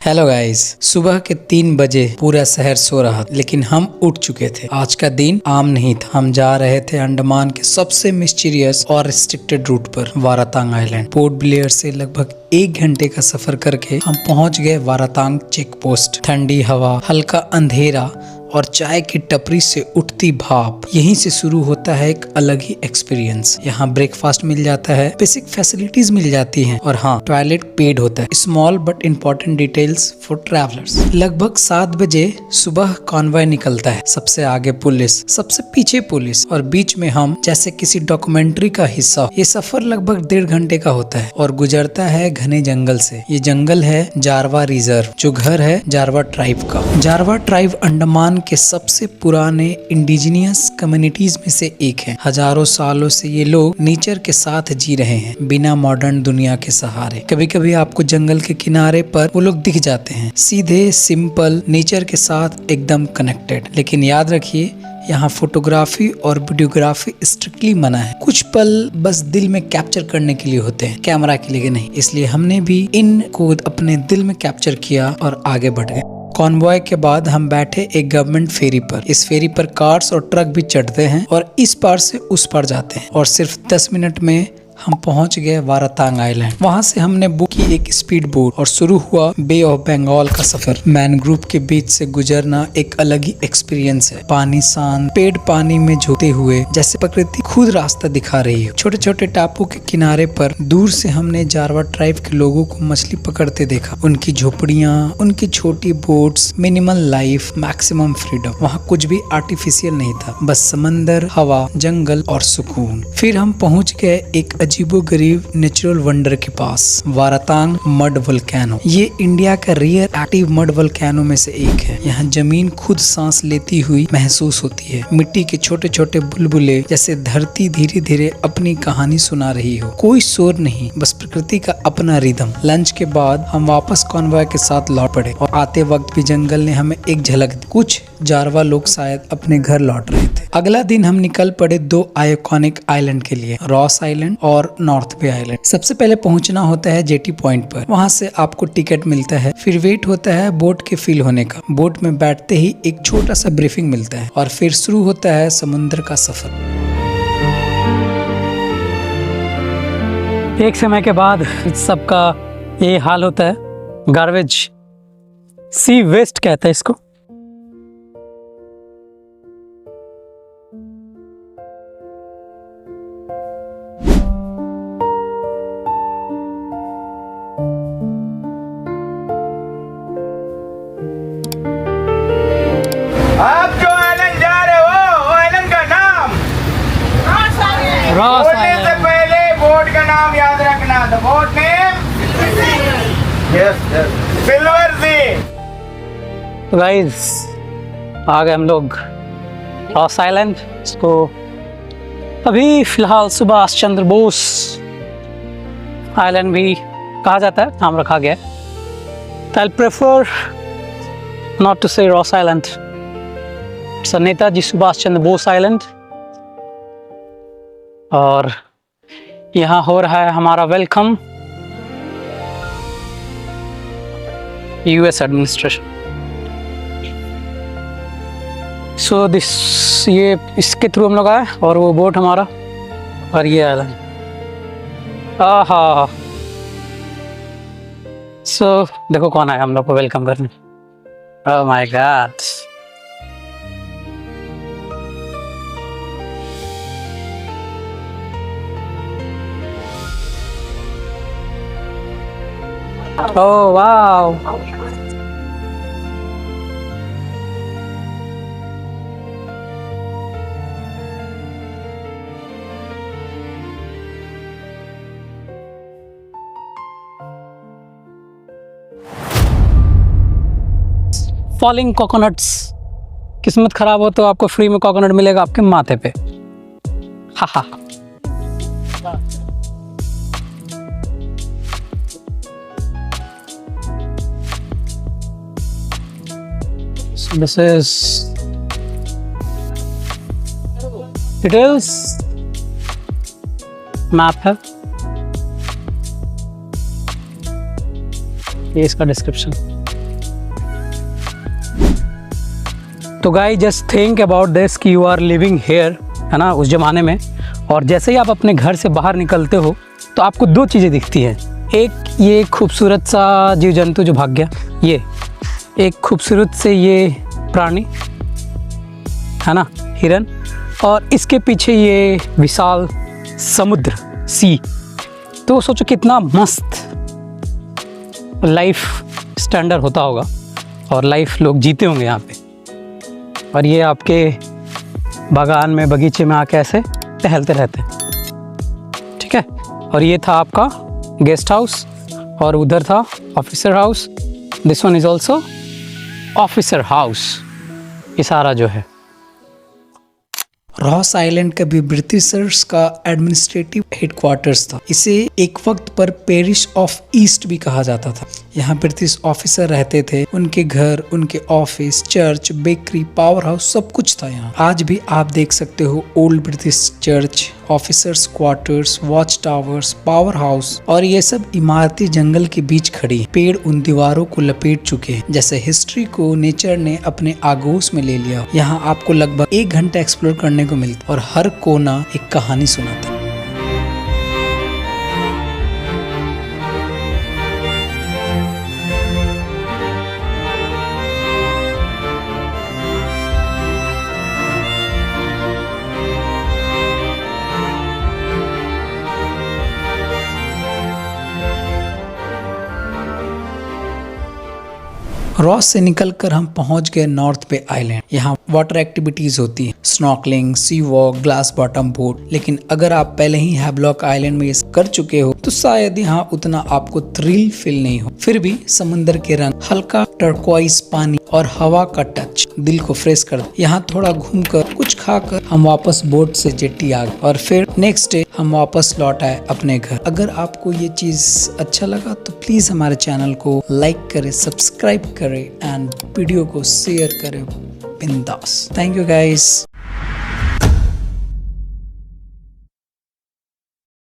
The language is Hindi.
हेलो गाइस, सुबह के 3 बजे पूरा शहर सो रहा था, लेकिन हम उठ चुके थे। आज का दिन आम नहीं था। हम जा रहे थे अंडमान के सबसे मिस्टीरियस और रिस्ट्रिक्टेड रूट पर, वारातांग आइलैंड। पोर्ट ब्लेयर से लगभग 1 घंटे का सफर करके हम पहुंच गए वारातांग चेक पोस्ट। ठंडी हवा, हल्का अंधेरा और चाय की टपरी से उठती भाप, यहीं से शुरू होता है एक अलग ही एक्सपीरियंस। यहाँ ब्रेकफास्ट मिल जाता है, बेसिक फैसिलिटीज मिल जाती हैं और हाँ, टॉयलेट पेड होता है। Small but important details for travellers. लगभग 7 बजे सुबह कॉन्वॉय निकलता है। सबसे आगे पुलिस, सबसे पीछे पुलिस और बीच में हम, जैसे किसी डॉक्यूमेंट्री का हिस्सा। ये सफर लगभग 1.5 घंटे का होता है और गुजरता है घने जंगल से। ये जंगल है जारवा रिजर्व, जो घर है जारवा ट्राइब का। जारवा ट्राइब अंडमान के सबसे पुराने इंडिजिनियस कम्युनिटीज में से एक है। हजारों सालों से ये लोग नेचर के साथ जी रहे हैं, बिना मॉडर्न दुनिया के सहारे। कभी कभी आपको जंगल के किनारे पर वो लोग दिख जाते हैं, सीधे सिंपल नेचर के साथ एकदम कनेक्टेड। लेकिन याद रखिए, यहाँ फोटोग्राफी और वीडियोग्राफी स्ट्रिक्टली मना है। कुछ पल बस दिल में कैप्चर करने के लिए होते हैं, कैमरा के लिए नहीं। इसलिए हमने भी इनको अपने दिल में कैप्चर किया और आगे बढ़ गए। कॉन्वॉय के बाद हम बैठे एक गवर्नमेंट फेरी पर। इस फेरी पर कार्स और ट्रक भी चढ़ते हैं और इस पार से उस पार जाते हैं और सिर्फ 10 मिनट में हम पहुंच गए वारातांग आइलैंड। वहां से हमने बुक की एक स्पीड बोट और शुरू हुआ बे ऑफ बंगाल का सफर। मैनग्रोव के बीच से गुजरना एक अलग ही एक्सपीरियंस है। पानी शांत, पेड़ पानी में झूलते हुए, जैसे प्रकृति खुद रास्ता दिखा रही है। छोटे छोटे टापू के किनारे पर दूर से हमने जारवा ट्राइब के लोगों को मछली पकड़ते देखा। उनकी झोपड़ियाँ, उनकी छोटी boats, minimal life, maximum freedom. वहाँ कुछ भी आर्टिफिशियल नहीं था, बस समंदर, हवा, जंगल और सुकून। फिर हम पहुँच गए एक अजीबोगरीब नेचुरल वंडर के पास, वारातांग मड वोल्केनो। ये इंडिया का रियर एक्टिव मड वोल्केनो में से एक है। यहाँ जमीन खुद सांस लेती हुई महसूस होती है। मिट्टी के छोटे छोटे बुलबुले, जैसे धरती धीरे धीरे अपनी कहानी सुना रही हो। कोई शोर नहीं, बस प्रकृति का अपना रिदम। लंच के बाद हम वापस कॉन्वॉय के साथ लौट पड़े और आते वक्त भी जंगल ने हमें एक झलक दी। कुछ जारवा लोग शायद अपने घर लौट रहे थे। अगला दिन हम निकल पड़े 2 आइकॉनिक आइलैंड के लिए, रॉस आइलैंड और नॉर्थ बे आइलैंड। सबसे पहले पहुंचना होता है जेटी पॉइंट पर। वहां से आपको टिकट मिलता है, फिर वेट होता है बोट के फिल होने का। बोट में बैठते ही एक छोटा सा ब्रीफिंग मिलता है और फिर शुरू होता है समुद्र का सफर। एक समय के बाद सबका ये हाल होता है। गार्बेज, सी वेस्ट कहते हैं इसको। आप जो आइलैंड जा रहे हो, आइलैंड का नाम रॉस बोलने से पहले बोट का नाम याद रखना। The boat name silver sea. Guys, आ गए हम लोग रॉस आइलैंड। इसको अभी फिलहाल सुभाष चंद्र बोस आइलैंड भी कहा जाता है, नाम रखा गया है। आई प्रेफर नॉट टू से Ross island. It's Netaji Subhash Chandra Bose island. और यहाँ हो रहा है हमारा welcome US administration. So this, ये इसके थ्रू हम लोग आए और वो बोट हमारा और ये आइलैंड। आहा, सो देखो कौन आया हम लोग को वेलकम करने। Oh my God. Oh wow. Falling coconuts. किस्मत खराब हो तो आपको फ्री में कोकोनट मिलेगा आपके माथे पे। हा हा। This is details मैप है, ये इसका डिस्क्रिप्शन। तो guys just think about this कि यू आर लिविंग हेयर, है ना, उस ज़माने में। और जैसे ही आप अपने घर से बाहर निकलते हो तो आपको दो चीज़ें दिखती हैं। एक ये खूबसूरत सा जीव जंतु जो भाग गया, ये एक खूबसूरत से ये प्राणी, है ना, हिरन, और इसके पीछे ये विशाल समुद्र, सी। तो सोचो कितना मस्त लाइफ स्टैंडर्ड होता होगा और लाइफ लोग जीते होंगे यहाँ पे। और ये आपके बागान में, बगीचे में आके ऐसे टहलते रहते हैं, ठीक है। और ये था आपका गेस्ट हाउस और उधर था officer house. This one is also officer house, ये सारा जो है। रॉस आइलैंड का भी ब्रिटिशर्स का एडमिनिस्ट्रेटिव हेडक्वार्टर्स था। इसे एक वक्त पर पेरिश ऑफ ईस्ट भी कहा जाता था। यहाँ ब्रिटिश ऑफिसर रहते थे, उनके घर, उनके office, church, bakery, power house, सब कुछ था यहाँ। आज भी आप देख सकते हो old British church, officers quarters, watch towers, power house, और ये सब इमारती जंगल के बीच खड़ी है। पेड़ उन दीवारों को लपेट चुके हैं, जैसे हिस्ट्री को नेचर ने अपने आगोश में ले लिया। यहाँ आपको लगभग 1 घंटा एक्सप्लोर करने को मिलता और हर कोना एक कहानी सुनाता। रॉस से निकलकर हम पहुंच गए नॉर्थ पे आइलैंड। यहाँ वाटर एक्टिविटीज होती है, स्नॉर्कलिंग, सी वॉक, ग्लास बॉटम बोट। लेकिन अगर आप पहले ही हैवलॉक आइलैंड में ये कर चुके हो तो शायद यहाँ उतना आपको थ्रिल फील नहीं हो। फिर भी समुद्र के रंग, हल्का टर्कोइज पानी और हवा का टच दिल को फ्रेश कर दे। यहाँ थोड़ा घूमकर, कुछ खाकर हम वापस बोट से जेट्टी आ गए और फिर नेक्स्ट डे हम वापस लौट आए अपने घर। अगर आपको ये चीज अच्छा लगा तो प्लीज हमारे चैनल को लाइक करें, सब्सक्राइब करें एंड वीडियो को शेयर करें बिंदास। Thank you guys.